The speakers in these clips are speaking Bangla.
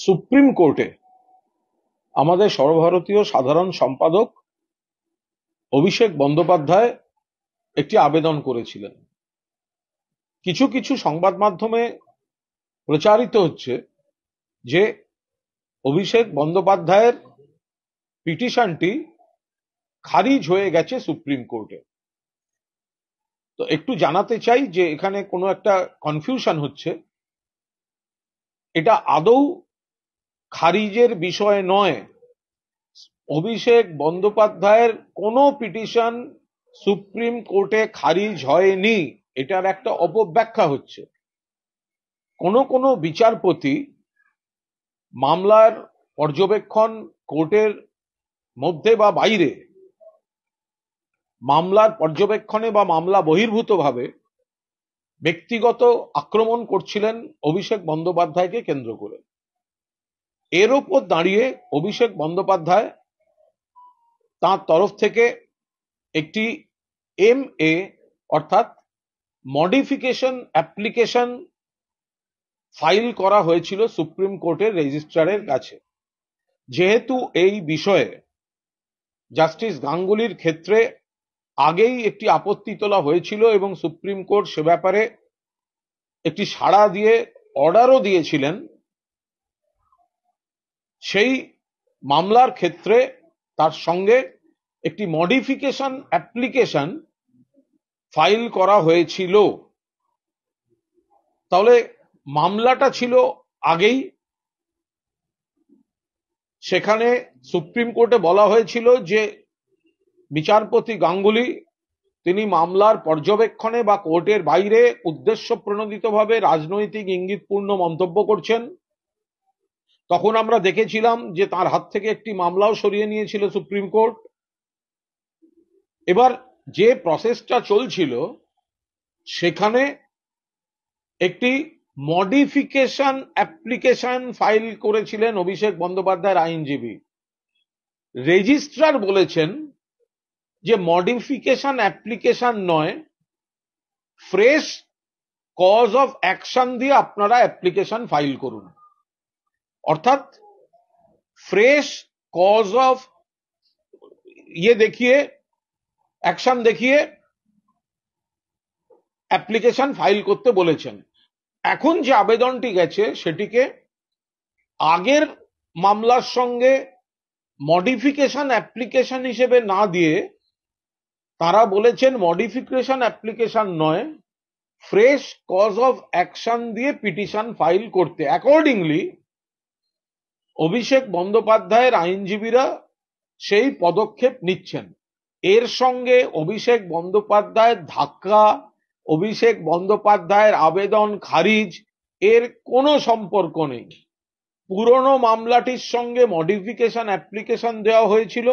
সুপ্রিম কোর্টে আমাদের সর্বভারতীয় সাধারণ সম্পাদক অভিষেক বন্দ্যোপাধ্যায় একটি আবেদন করেছিলেন। কিছু কিছু সংবাদ মাধ্যমে প্রচারিত হচ্ছে যে অভিষেক বন্দ্যোপাধ্যায়ের পিটিশনটি খারিজ হয়ে গেছে সুপ্রিম কোর্টে। তো একটু জানাতে চাই যে এখানে কোনো একটা কনফিউশন হচ্ছে। এটা আদৌ খারিজের বিষয় নয়। অভিষেক বন্দ্যোপাধ্যায়ের কোনো পিটিশন সুপ্রিম কোর্টে খারিজ হয়নি, এটার একটা অপব্যাখ্যা হচ্ছে। কোনো বিচারপতি মামলার পর্যবেক্ষণ কোর্টের মধ্যে বা বাইরে, মামলার পর্যবেক্ষণে বা মামলা বহির্ভূতভাবে ব্যক্তিগত আক্রমণ করছিলেন অভিষেক বন্দ্যোপাধ্যায়কে কেন্দ্র করে। এর ওপর দাঁড়িয়ে অভিষেক বন্দ্যোপাধ্যায় তার তরফ থেকে একটি MA অর্থাৎ মডিফিকেশন অ্যাপ্লিকেশন ফাইল করা হয়েছিল সুপ্রিম কোর্টের রেজিস্ট্রারের কাছে। যেহেতু এই বিষয়ে জাস্টিস গাঙ্গুলির ক্ষেত্রে আগেই একটি আপত্তি তোলা হয়েছিল এবং সুপ্রিম কোর্ট সে ব্যাপারে একটি সাড়া দিয়ে অর্ডারও দিয়েছিলেন, সেই মামলার ক্ষেত্রে তার সঙ্গে একটি মডিফিকেশন অ্যাপ্লিকেশন ফাইল করা হয়েছিল। তাহলে মামলাটা ছিল আগেই, সেখানে সুপ্রিম কোর্টে বলা হয়েছিল যে বিচারপতি গাঙ্গুলি তিনি মামলার পর্যবেক্ষণে বা কোর্টের বাইরে উদ্দেশ্য প্রণোদিতভাবে রাজনৈতিক ইঙ্গিতপূর্ণ মন্তব্য করছেন। তখন আমরা দেখেছিলাম যে তার হাত থেকে একটি মামলাও সরিয়ে নিয়েছিল সুপ্রিম কোর্ট। এবার যে প্রসেসটা চলছিল সেখানে একটি মডিফিকেশন অ্যাপ্লিকেশন ফাইল করেছিলেন অভিষেক বন্দ্যোপাধ্যায়ের আইনজীবী। রেজিস্ট্রার বলেছেন যে মডিফিকেশন অ্যাপ্লিকেশন নয়, ফ্রেশ কজ অফ অ্যাকশন দিয়ে আপনারা অ্যাপ্লিকেশন ফাইল করুন। অর্থাৎ ফ্রেশ কজ অফ দেখিয়ে, অ্যাকশন দেখিয়ে অ্যাপ্লিকেশন ফাইল করতে বলেছেন। এখন যে আবেদনটি গেছে সেটিকে আগের মামলার সঙ্গে মডিফিকেশন অ্যাপ্লিকেশন হিসেবে না দিয়ে তারা বলেছেন মডিফিকেশন অ্যাপ্লিকেশন নয়, ফ্রেশ কজ অফ অ্যাকশন দিয়ে পিটিশন ফাইল করতে। অ্যাকর্ডিংলি অভিষেক বন্দ্যোপাধ্যায়ের আইনজীবীরা সেই পদক্ষেপ নিচ্ছেন। এর সঙ্গে অভিষেক বন্দ্যোপাধ্যায়ের ধাক্কা, অভিষেক বন্দ্যোপাধ্যায়ের আবেদন খারিজ এর কোনো সম্পর্ক নেই। পুরনো মামলাটির সঙ্গে মডিফিকেশন অ্যাপ্লিকেশন দেওয়া হয়েছিল।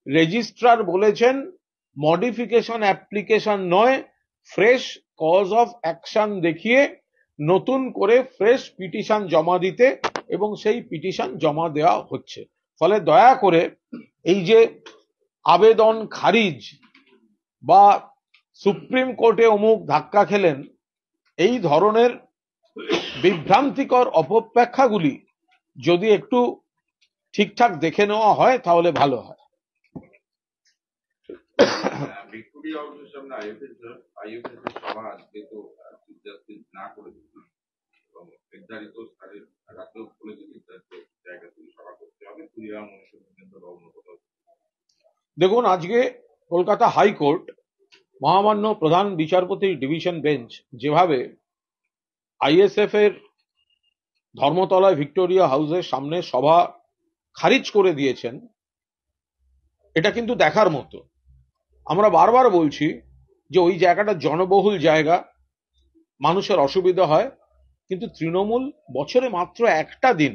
রেজিস্ট্রার বলেছেন মডিফিকেশন অ্যাপ্লিকেশন নয়, ফ্রেশ কজ অফ অ্যাকশন দেখিয়ে নতুন করে ফ্রেশ পিটিশন জমা দিতে, এবং সেই পিটিশন জমা দেওয়া হচ্ছে। ফলে দয়া করে এই যে আবেদন খারিজ বা সুপ্রিম কোর্টে অমুক ধাক্কা খেলেন, এই ধরনের বিভ্রান্তিকর অপব্যাখ্যাগুলি যদি একটু ঠিকঠাক দেখে নেওয়া হয় তাহলে ভালো হয়। দেখুন, আজকে কলকাতা হাইকোর্ট মহামান্য প্রধান বিচারপতির ডিভিশন বেঞ্চ যেভাবে ISF এর ধর্মতলায় ভিক্টোরিয়া হাউসের সামনে সভা খারিজ করে দিয়েছেন, এটা কিন্তু দেখার মতো। আমরা বারবার বলছি যে ওই জায়গাটা জনবহুল জায়গা, মানুষের অসুবিধা হয়, কিন্তু তৃণমূল বছরে মাত্র একটা দিন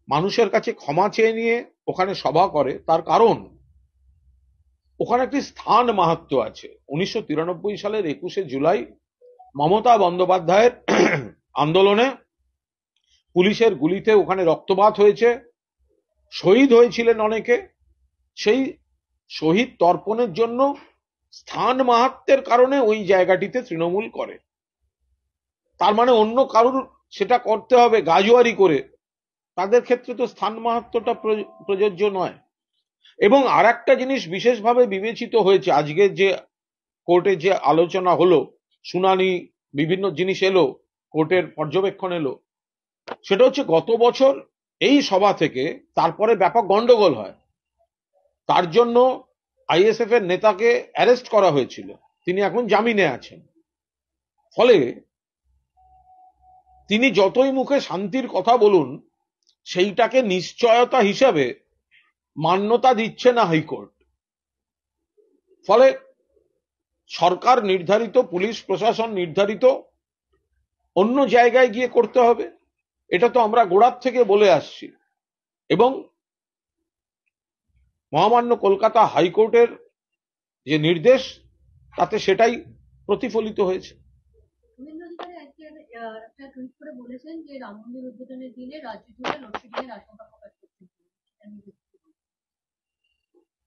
মানুষের কাছে ক্ষমা চেয়ে নিয়ে ওখানে সভা করে। তার কারণ ওখানে একটি স্থান মাহাত্ম্য আছে। 1993 সালের 21শে জুলাই মমতা বন্দ্যোপাধ্যায়ের আন্দোলনে পুলিশের গুলিতে ওখানে রক্তপাত হয়েছে, শহীদ হয়েছিলেন অনেকে। সেই শহীদ তর্পণের জন্য স্থান মাহাত্ম্যের কারণে ওই জায়গাটিতে তৃণমূল করে। তার মানে অন্য কারুর সেটা করতে হবে গাজুয়ারি করে, তাদের ক্ষেত্রে তো স্থান মাহাত্ম্যটা প্রযোজ্য নয়। এবং আর একটা জিনিস বিশেষভাবে বিবেচিত হয়েছে, আজকে যে কোর্টে যে আলোচনা হলো, শুনানি, বিভিন্ন জিনিস এলো, কোর্টের পর্যবেক্ষণ এলো, সেটা হচ্ছে গত বছর এই সভা থেকে তারপরে ব্যাপক গন্ডগোল হয়। তার জন্য আইএসএফ এর নেতাকে অ্যারেস্ট করা হয়েছিল, তিনি এখন জামিনে আছেন। ফলে তিনি যতই মুখে শান্তির কথা বলুন, সেইটাকে নিশ্চয়তা হিসাবে মান্যতা দিচ্ছে না হাইকোর্ট। ফলে সরকার নির্ধারিত, পুলিশ প্রশাসন নির্ধারিত অন্য জায়গায় গিয়ে করতে হবে, এটা তো আমরা গোড়ার থেকে বলে আসছি। এবং মহামান্য কলকাতা হাইকোর্টের যে নির্দেশ, তাতে সেটাই প্রতিফলিত হয়েছে।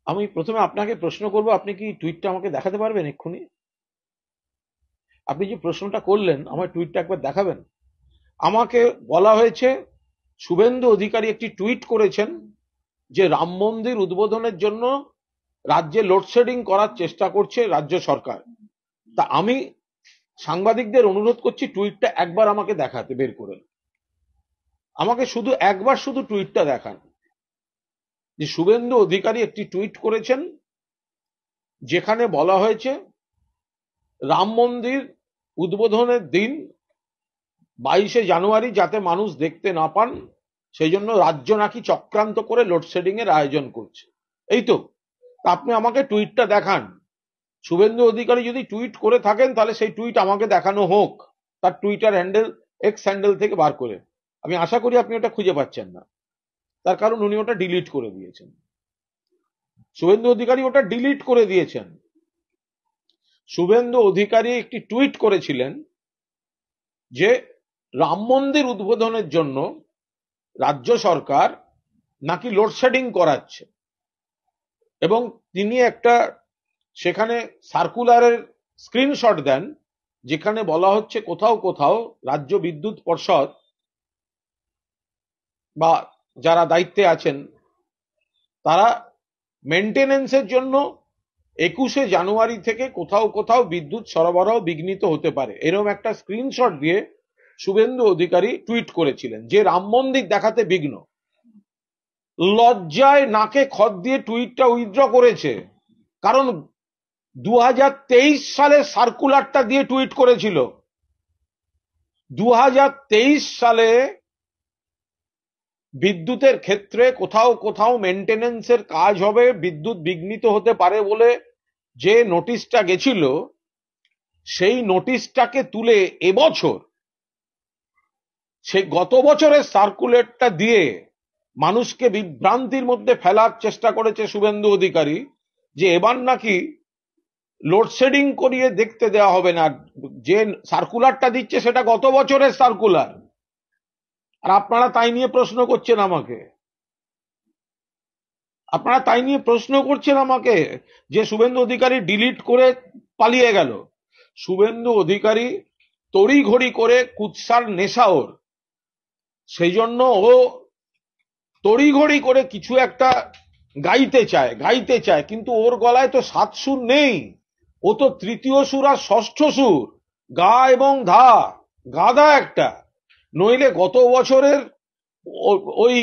আমি প্রথমে আপনাকে প্রশ্ন করব, আপনি কি টুইটটা আমাকে দেখাতে পারবেন এক্ষুনি? আপনি যে প্রশ্নটা করলেন, আমার টুইটটা একবার দেখাবেন? আমাকে বলা হয়েছে শুভেন্দু অধিকারী একটি টুইট করেছেন যে রাম মন্দির উদ্বোধনের জন্য রাজ্যে লোডশেডিং করার চেষ্টা করছে রাজ্য সরকার। তা আমি সাংবাদিকদের অনুরোধ করছি টুইটটা একবার আমাকে দেখাতে, বের করে আমাকে শুধু একবার শুধু টুইটটা দেখান, যে শুভেন্দু অধিকারী একটি টুইট করেছেন যেখানে বলা হয়েছে রাম মন্দির উদ্বোধনের দিন 22শে জানুয়ারি যাতে মানুষ দেখতে না পান, সেই জন্য রাজ্য নাকি চক্রান্ত করে লোডশেডিং এর আয়োজন করছে। এই তো, আপনি আমাকে টুইটটা দেখান। শুভেন্দু অধিকারী যদি টুইট করে থাকেন, তাহলে সেই টুইট আমাকে দেখানো হোক, তার টুইটার হ্যান্ডেল, এক্স হ্যান্ডেল থেকে বার করে। আমি আশা করি আপনি ওটা খুঁজে পাচ্ছেন না, তার কারণ উনি ওটা ডিলিট করে দিয়েছেন। শুভেন্দু অধিকারী ওটা ডিলিট করে দিয়েছেন। শুভেন্দু অধিকারী একটি টুইট করেছিলেন যে রাম মন্দির উদ্বোধনের জন্য রাজ্য সরকার নাকি লোডশেডিং করাচ্ছে, এবং তিনি একটা সেখানে সার্কুলারের স্ক্রিনশট দেন যেখানে বলা হচ্ছে কোথাও কোথাও রাজ্য বিদ্যুৎ পর্ষদ বা যারা দায়িত্বে আছেন তারা মেনটেনেন্সের জন্য 21শে জানুয়ারি থেকে কোথাও কোথাও বিদ্যুৎ সরবরাহ বিঘ্নিত হতে পারে, এরকম একটা স্ক্রিনশট দিয়ে শুভেন্দু অধিকারী টুইট করেছিলেন যে রাম মন্দির দেখাতে বিঘ্ন। লজ্জায় নাকে খত দিয়ে টুইটটা উইথড্র করেছে, কারণ 2023 সালে সার্কুলারটা দিয়ে টুইট করেছিল। 2023 সালে বিদ্যুতের ক্ষেত্রে কোথাও কোথাও মেনটেনেন্সের কাজ হবে, বিদ্যুৎ বিঘ্নিত হতে পারে বলে যে নোটিশটা গেছিল, সেই নোটিশটাকে তুলে এবছর সেই গত বছরের সার্কুলেটটা দিয়ে মানুষকে বিভ্রান্তির মধ্যে ফেলার চেষ্টা করেছে শুভেন্দু অধিকারী, যে এবার নাকি লোডশেডিং করিয়ে দেখতে দেওয়া হবে না। যে সার্কুলারটা দিচ্ছে সেটা গত বছরের সার্কুলার, আর আপনারা তাই নিয়ে প্রশ্ন করছেন আমাকে। আপনারা তাই নিয়ে প্রশ্ন করছেন আমাকে যে শুভেন্দু অধিকারী ডিলিট করে পালিয়ে গেল। শুভেন্দু অধিকারী তড়িঘড়ি করে কুৎসার নেশা ওর, সেই জন্য ও তড়িঘড়ি করে কিছু একটা গাইতে চায়, কিন্তু ওর গলায় তো 7 সুর নেই, ও তো তৃতীয় সুর আর ষষ্ঠ সুর, গা এবং ধা, গাদা একটা। নইলে গত বছরের ওই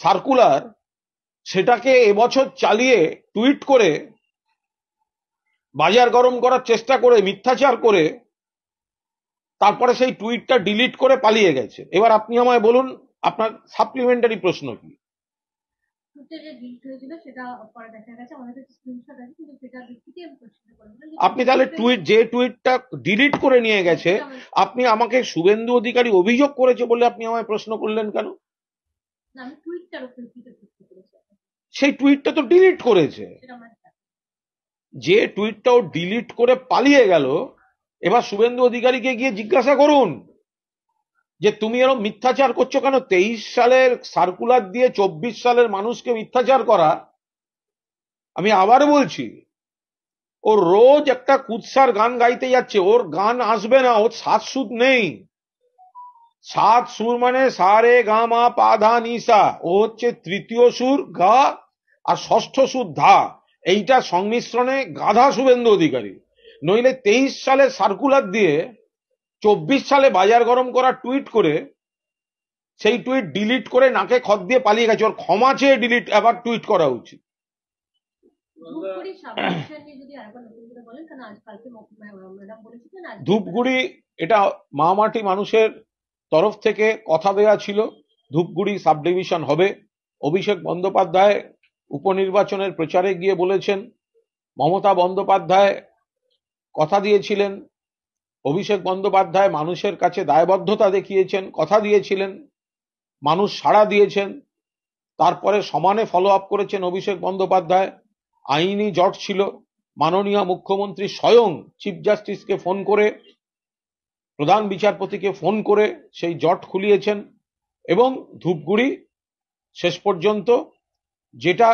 সার্কুলার, সেটাকে এবছর চালিয়ে টুইট করে বাজার গরম করার চেষ্টা করে, মিথ্যাচার করে, তারপরে সেই টুইটটা ডিলিট করে পালিয়ে গেছে। এবার আপনি আমায় বলুন আপনার সাপ্লিমেন্টারি প্রশ্ন কি? আপনি তাহলে যে টুইটটা ডিলিট করে নিয়ে গেছে, আপনি আমাকে শুভেন্দু অধিকারী অভিযোগ করেছে বলে আপনি আমায় প্রশ্ন করলেন কেন? সেই টুইটটা তো ডিলিট করেছে। যে টুইটটা ও ডিলিট করে পালিয়ে গেল, এবার শুভেন্দু অধিকারীকে গিয়ে জিজ্ঞাসা করুন যে তুমি এরকম মিথ্যাচার করছো কেন। 23 সালের সার্কুলার দিয়ে 24 সালের মানুষকে মিথ্যাচার করা। আমি আবার বলছি, ও রোজ একটা কুৎসার গান গাইতে যাচ্ছে, ওর গান আসবে না, ওর 7 সুর নেই। সাত সুর মানে সা রে গা মা পা ধা নি সা, ও হচ্ছে তৃতীয় সুর গা আর ষষ্ঠ সুর ধা, এইটা সংমিশ্রণে গাধা শুভেন্দু অধিকারী। নইলে 23 সালে সার্কুলার দিয়ে 24 সালে বাজার গরম করা টুইট করে সেই টুইট ডিলিট করে নাকে খত দিয়ে পালিয়ে গেছে। ওর ক্ষমা চেয়ে ডিলিট আবার টুইট করা উচিত। ধূপগুড়ি এটা মামাটি মানুষের তরফ থেকে কথা দেয়া ছিল, ধূপগুড়ি সাব ডিভিশন হবে। অভিষেক বন্দ্যোপাধ্যায় উপনির্বাচনের প্রচারে গিয়ে বলেছেন, মমতা বন্দ্যোপাধ্যায় কথা দিয়েছিলেন, অভিষেক বন্দ্যোপাধ্যায় মানুষের কাছে দায়বদ্ধতা দেখিয়েছেন, কথা দিয়েছিলেন, মানুষ সাড়া দিয়েছেন, তারপরে সমানে ফলো আপ করেছেন অভিষেক বন্দ্যোপাধ্যায়। আইনি জট ছিল, মাননীয় মুখ্যমন্ত্রী স্বয়ং চিফ জাস্টিসকে ফোন করে, প্রধান বিচারপতিকে ফোন করে সেই জট খুলিয়েছেন এবং ধূপগুড়ি শেষ পর্যন্ত যেটা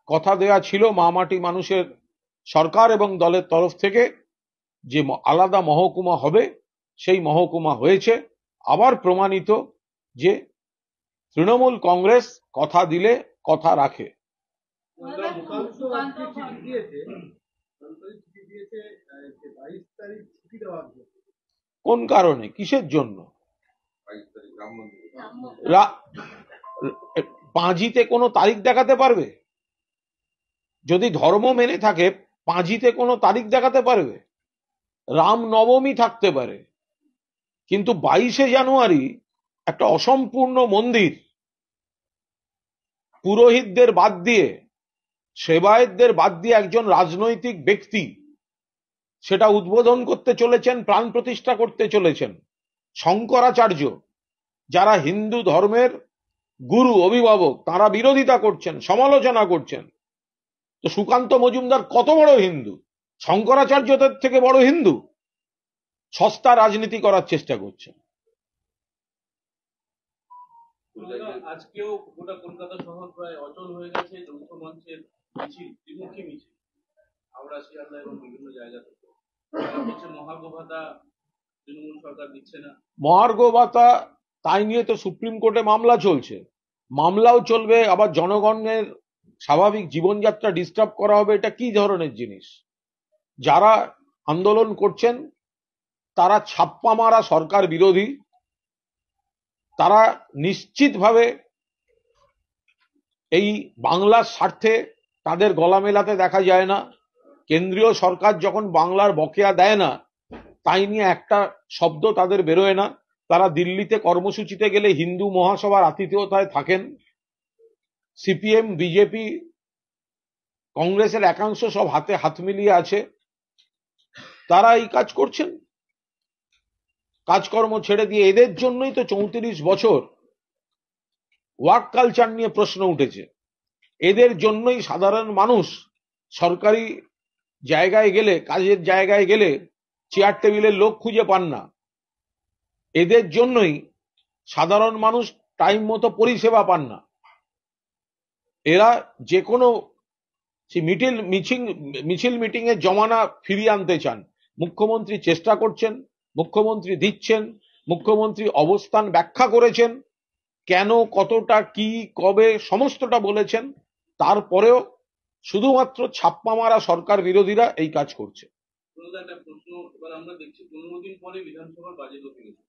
কথা দেয়া ছিল মামাটি মানুষের সরকার এবং দলের তরফ থেকে, যে আলাদা মহকুমা হবে সেই মহকুমা হয়েছে। আবার প্রমাণিত যে তৃণমূল কংগ্রেস কথা দিলে কথা রাখে। কোন কারণে, কিসের জন্য? পাঁজিতে কোনো তারিখ দেখাতে পারবে? যদি ধর্ম মেনে থাকে পাঁজিতে কোনো তারিখ দেখাতে পারবে? রাম নবমী থাকতে পারে, কিন্তু 22শে জানুয়ারি একটা অসম্পূর্ণ মন্দির পুরোহিতদের বাদ দিয়ে, সেবায়েতদের বাদ দিয়ে একজন রাজনৈতিক ব্যক্তি সেটা উদ্বোধন করতে চলেছেন, প্রাণ প্রতিষ্ঠা করতে চলেছেন। শঙ্করাচার্য, যারা হিন্দু ধর্মের গুরু অভিভাবক, তারা বিরোধিতা করছেন, সমালোচনা করছেন। তো সুকান্ত মজুমদার কত বড় হিন্দু? শঙ্করাচার্যদের থেকে বড় হিন্দু? সস্তা রাজনীতি করার চেষ্টা করছেন। আজকেও গোটা কলকাতা শহর প্রায় অচল হয়ে গেছে যৌথ মঞ্চের মিছিল, ত্রিমুখী মিছিল, হাওড়া, শিয়ালদা এবং বিভিন্ন জায়গা থেকে। মহার্ঘ ভাতা তৃণমূল সরকার দিচ্ছে না। মহার্ঘ ভাতা, তাই নিয়ে তো সুপ্রিম কোর্টে মামলা চলছে, মামলাও চলবে, আবার জনগণের স্বাভাবিক জীবনযাত্রা ডিস্টার্ব করা হবে। এটা কি ধরনের জিনিস? যারা আন্দোলন করছেন তারা ছাপ্পা মারা সরকার বিরোধী, তারা নিশ্চিতভাবে এই বাংলার স্বার্থে তাদের গলা মেলাতে দেখা যায় না। কেন্দ্রীয় সরকার যখন বাংলার বকেয়া দেয় না, তাই নিয়ে একটা শব্দ তাদের বেরোয় না। তারা দিল্লিতে কর্মসূচিতে গেলে হিন্দু মহাসভার আতিথেয়তায় থাকেন। সিপিএম, বিজেপি, কংগ্রেসের একাংশ সব হাতে হাত মিলিয়ে আছে, তারা এই কাজ করছেন। কাজকর্ম ছেড়ে দিয়ে এদের জন্যই তো 34 বছর ওয়ার্ক কালচার নিয়ে প্রশ্ন উঠেছে। এদের জন্যই সাধারণ মানুষ সরকারি জায়গায় গেলে, কাজের জায়গায় গেলে চেয়ার টেবিলের লোক খুঁজে পান না। এদের জন্যই সাধারণ মানুষ টাইম মতো পরিষেবা পান না। এরা যে কোনো মিছিল মিটিং এর জমানা ফিরিয়ে আনতে চান। মুখ্যমন্ত্রী চেষ্টা করছেন, মুখ্যমন্ত্রী দিচ্ছেন, মুখ্যমন্ত্রী অবস্থান ব্যাখ্যা করেছেন, কেন, কতটা, কি, কবে, সমস্তটা বলেছেন। তারপরেও শুধুমাত্র ছাপ্পা মারা সরকার বিরোধীরা এই কাজ করছে। একটা প্রশ্ন, এবার আমরা দেখছি 15 দিন পরে বিধানসভার বাজেট হয়েছে,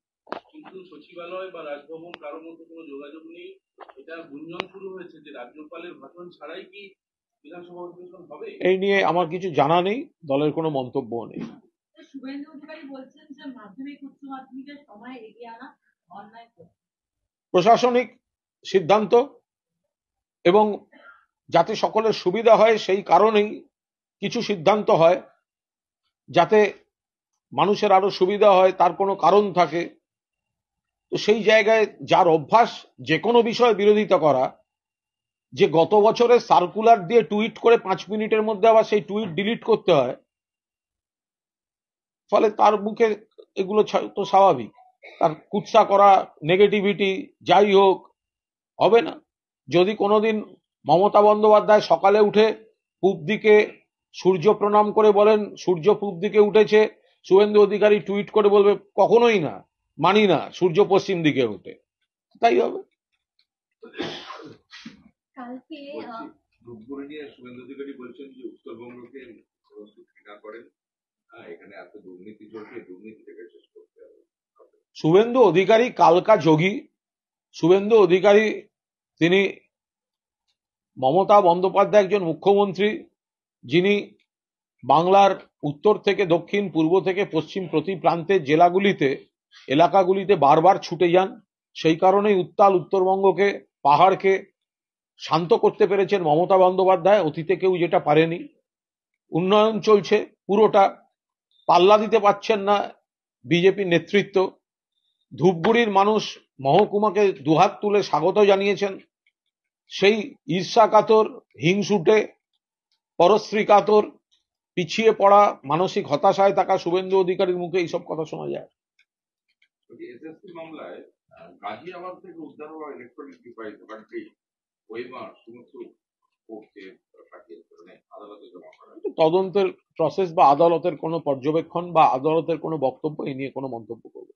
কিন্তু সচিবালয় বা রাজভবন কারোর মধ্যে কোনো যোগাযোগ নেই। এটা গুঞ্জন শুরু হয়েছে যে রাজ্যপালের ভাষণ ছাড়াই কি বিধানসভা অধিবেশন হবে। এই নিয়ে আমার কিছু জানা নেই, দলের কোনো মন্তব্য নেই। শুভেন্দু অধিকারী বলছেন যে মাধ্যমিক উচ্চ মাধ্যমিকের সময় এগিয়ে আনা অন্যায়, প্রশাসনিক সিদ্ধান্ত এবং যাতে সকলের সুবিধা হয় সেই কারণেই কিছু সিদ্ধান্ত হয়, যাতে মানুষের আরো সুবিধা হয়, তার কোনো কারণ থাকে। তো সেই জায়গায় যার অভ্যাস যে কোনো বিষয়ে বিরোধিতা করা, যে গত বছরের সার্কুলার দিয়ে টুইট করে 5 মিনিটের মধ্যে আবার সেই টুইট ডিলিট করতে হয়, ফলে তার মুখে এগুলো তো স্বাভাবিক। তার কুৎসা করা, নেগেটিভিটি যাই হোক, হবে না। যদি কোনোদিন মমতা বন্দ্যোপাধ্যায় সকালে উঠে পূব দিকে সূর্য প্রণাম করে বলেন সূর্য পূব দিকে উঠেছে, শুভেন্দু অধিকারী টুইট করে বলবে? কখনোই না। মানি না সূর্য পশ্চিম দিকে ওঠে, তাই হবে। কালকে বলছি, ধূপগুড়ি নিয়ে শুভেন্দু অধিকারী বলছেন যে উত্তরবঙ্গকে ঘৃণা করেন, এখানে এত দুর্নীতি চলছে, দুর্নীতিটাকে শেষ করতে হবে। শুভেন্দু অধিকারী কালকা যোগী। শুভেন্দু অধিকারী তিনি মমতা বন্দ্যোপাধ্যায় একজন মুখ্যমন্ত্রী, যিনি বাংলার উত্তর থেকে দক্ষিণ, পূর্ব থেকে পশ্চিম প্রতি প্রান্তের জেলাগুলিতে, এলাকাগুলিতে বারবার ছুটে যান। সেই কারণেই উত্তাল উত্তরবঙ্গকে, পাহাড়কে শান্ত করতে পেরেছেন মমতা বন্দ্যোপাধ্যায়, অতীতে কেউ যেটা পারেনি। উন্নয়ন চলছে পুরোটা, পাল্লা দিতে পারছেন না বিজেপি নেতৃত্ব। ধূপগুড়ির মানুষ মহকুমাকে দুহাত তুলে স্বাগত জানিয়েছেন। সেই ঈর্ষা কাতর, হিংসুটে, পরশ্রী কাতর, পিছিয়ে পড়া, মানসিক হতাশায় থাকা শুভেন্দু অধিকারীর মুখে এইসব কথা শোনা যায়। এসএসসি মামলায় গাজিয়াবাদ থেকে উদ্ধার হওয়া ইলেকট্রনিক ডিভাইস ওখানটি ওয়েমার সমস্ত কোর্টকে পাঠিয়েছে, মানে আদালতে জমা করা। তদন্তের প্রসেস বা আদালতের কোনো পর্যবেক্ষণ বা আদালতের কোনো বক্তব্য এই নিয়ে কোনো মন্তব্য করবে।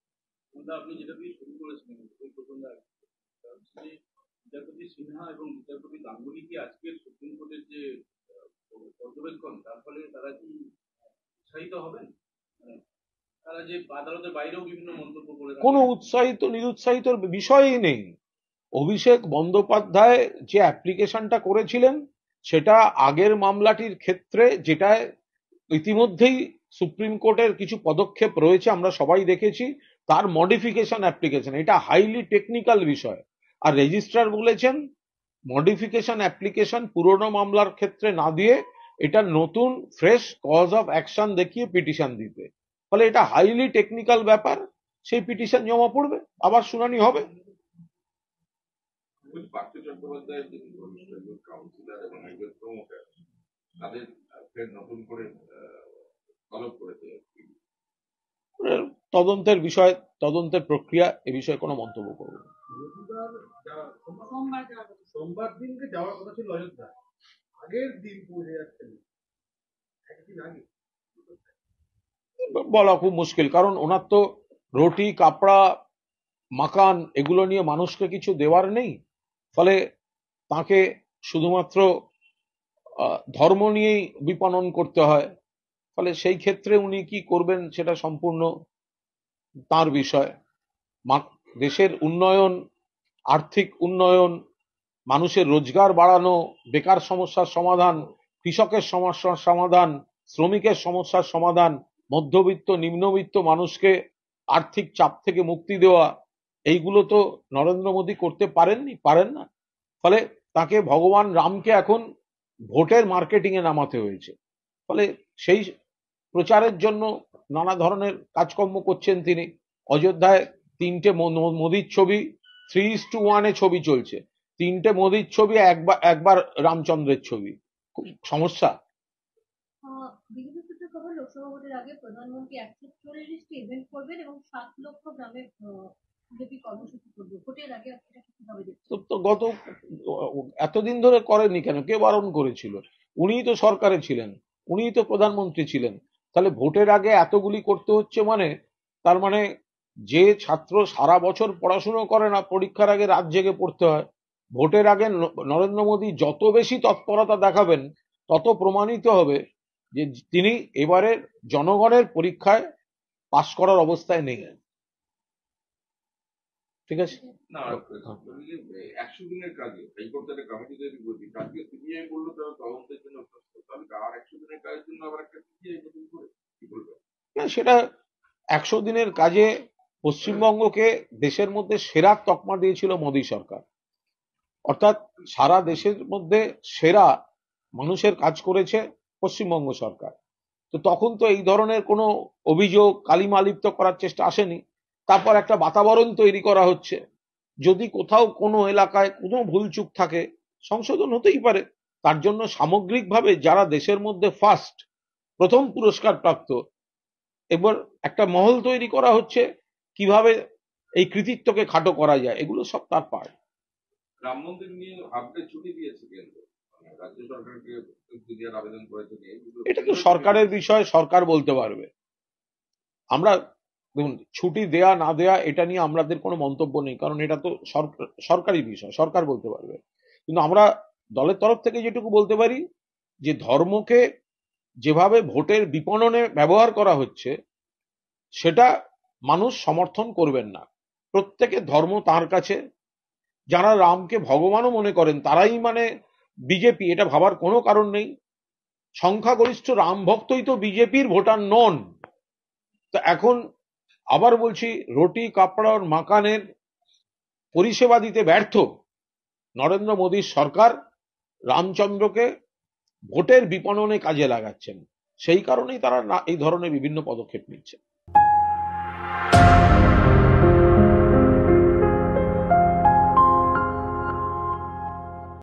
আপনি যেটা দিয়ে শুরু করেছিলেন ওই প্রসঙ্গে বিচারপতি সিনহা এবং বিচারপতি গাঙ্গুলি কি আজকের সুপ্রিম কোর্টের যে পর্যবেক্ষণ তার ফলে তারা কি উৎসাহিত হবেন? তারা যে আদালতের বাইরেও বিভিন্ন মন্তব্য করে কোনো উৎসাহিত নিরুৎসাহিতর বিষয়ই নেই। অভিষেক বন্দ্যোপাধ্যায় যে অ্যাপ্লিকেশনটা করেছিলেন সেটা আগের মামলাটির ক্ষেত্রে, যেটা ইতিমধ্যেই সুপ্রিম কোর্টের কিছু পদক্ষেপ রয়েছে আমরা সবাই দেখেছি, তার মডিফিকেশন অ্যাপ্লিকেশন, এটা হাইলি টেকনিক্যাল বিষয়। আর রেজিস্ট্রার বলেছেন মডিফিকেশন অ্যাপ্লিকেশন পুরনো মামলার ক্ষেত্রে না দিয়ে এটা নতুন ফ্রেশ কজ অফ অ্যাকশন দেখিয়ে পিটিশন দিতে। ফলে এটা হাইলি টেকনিক্যাল ব্যাপার, সেই পিটিশন জমা পড়বে, আবার শুনানি হবে। পার্থ চট্টোপাধ্যায়ের যে ঘনিষ্ঠ একজন কাউন্সিলর এবং একজন প্রমোটার, তাদের ফের নতুন করে তলব করেছে। তদন্তের বিষয়, তদন্তের প্রক্রিয়া, এ বিষয়ে কোনো মন্তব্য করব না। সোমবার দিনকে যাওয়ার কথা ছিল অযোধ্যা, আগের দিন পৌঁছে যাচ্ছেন, একদিন আগে বলা খুব মুশকিল, কারণ ওনার তো রুটি, কাপড়া, মাকান এগুলো নিয়ে মানুষকে কিছু দেওয়ার নেই। ফলে তাকে শুধুমাত্র ধর্ম নিয়েই বিপণন করতে হয়। ফলে সেই ক্ষেত্রে উনি কি করবেন সেটা সম্পূর্ণ তার বিষয়। দেশের উন্নয়ন, আর্থিক উন্নয়ন, মানুষের রোজগার বাড়ানো, বেকার সমস্যার সমাধান, কৃষকের সমস্যার সমাধান, শ্রমিকের সমস্যার সমাধান, মধ্যবিত্ত নিম্নবিত্ত মানুষকে আর্থিক চাপ থেকে মুক্তি দেওয়া, এইগুলো তো নরেন্দ্র মোদী করতে পারেন না। ফলে তাকে ভগবান রামকে এখন ভোটের মার্কেটিং এ নামাতে হয়েছে। ফলে সেই প্রচারের জন্য নানা ধরনের কাজকর্ম করছেন তিনি। অযোধ্যায় 3টে মোদির ছবি 3:1 ছবি চলছে, 3টে মোদির ছবি, একবার রামচন্দ্রের ছবি। খুব সমস্যা। বিজেপি সূত্রে খবর, লোকসভা ভোটের আগে প্রধানমন্ত্রী 140টি ইভেন্ট করবেন এবং 7 লক্ষ গ্রামে বিজেপি কর্মসূচি করবে। ভোটের আগে এটা কিভাবে দেখছেন? তো গত এতদিন ধরে করেনি কেন? কে বারণ করেছিল? উনিই তো সরকারে ছিলেন, উনিই তো প্রধানমন্ত্রী ছিলেন। তাহলে ভোটের আগে এতগুলি করতে হচ্ছে মানে, তার মানে যে ছাত্র সারা বছর পড়াশুনো করে না, পরীক্ষার আগে রাত জেগে পড়তে হয়, ভোটের আগে নরেন্দ্র মোদী যত বেশি তৎপরতা দেখাবেন তত প্রমাণিত হবে যে তিনি এবারের জনগণের পরীক্ষায় পাশ করার অবস্থায় নেই। ঠিক আছে, না 100 দিনের কাজে হাইকোর্ট একটা কমিটি তৈরি করছি, কালকে সিবিআই বললো তারা তদন্তের জন্য প্রস্তুত, তাহলে আর 100 দিনের কাজের জন্য আবার একটা সিবিআই নতুন করে কি বলবে? না, সেটা 100 দিনের কাজে পশ্চিমবঙ্গকে দেশের মধ্যে সেরা তকমা দিয়েছিল মোদী সরকার। অর্থাৎ সারা দেশের মধ্যে সেরা মানুষের কাজ করেছে পশ্চিমবঙ্গ সরকার। তো তখন তো এই ধরনের কোনো অভিযোগ, কালিমালিপ্ত করার চেষ্টা আসেনি। তারপর একটা বাতাবরণ তৈরি করা হচ্ছে, যদি কোথাও কোনো এলাকায় কোনো ভুলচুক থাকে সংশোধন হতেই পারে। তার জন্য সামগ্রিকভাবে যারা দেশের মধ্যে ফার্স্ট, প্রথম পুরস্কার প্রাপ্ত, এবার একটা মহল তৈরি করা হচ্ছে কিভাবে এই কৃতিত্বকে খাটো করা যায়, এগুলো সব তার পার্ট। রাম মন্দির নিয়ে হাফডে ছুটি দিয়েছে কেন্দ্র, রাজ্য সরকারকে দেওয়ার আবেদন করেছে। এটা তো সরকারের বিষয়, সরকার বলতে পারবে। আমরা দেখুন, ছুটি দেয়া না দেয়া এটা নিয়ে আমাদের কোনো মন্তব্য নেই, কারণ এটা তো সরকারি বিষয়, সরকার বলতে পারবে। কিন্তু আমরা দলের তরফ থেকে যেটুকু বলতে পারি যে ধর্মকে যেভাবে ভোটের বিপণনে ব্যবহার করা হচ্ছে সেটা মানুষ সমর্থন করবেন না। প্রত্যেকের ধর্ম তার কাছে, যারা রামকে ভগবানও মনে করেন তারাই মানে বিজেপি, এটা ভাবার কোনো কারণ নেই। সংখ্যাগরিষ্ঠ রাম ভক্তই তো বিজেপির ভোটার নন। তো এখন আবার বলছি, রুটি কাপড় আর মাকানের পরিষেবা দিতে ব্যর্থ নরেন্দ্র মোদীর সরকার রামচন্দ্রকে ভোটের বিপণনে কাজে লাগাচ্ছেন, সেই কারণেই তারা এই ধরনের বিভিন্ন পদক্ষেপ নিচ্ছে।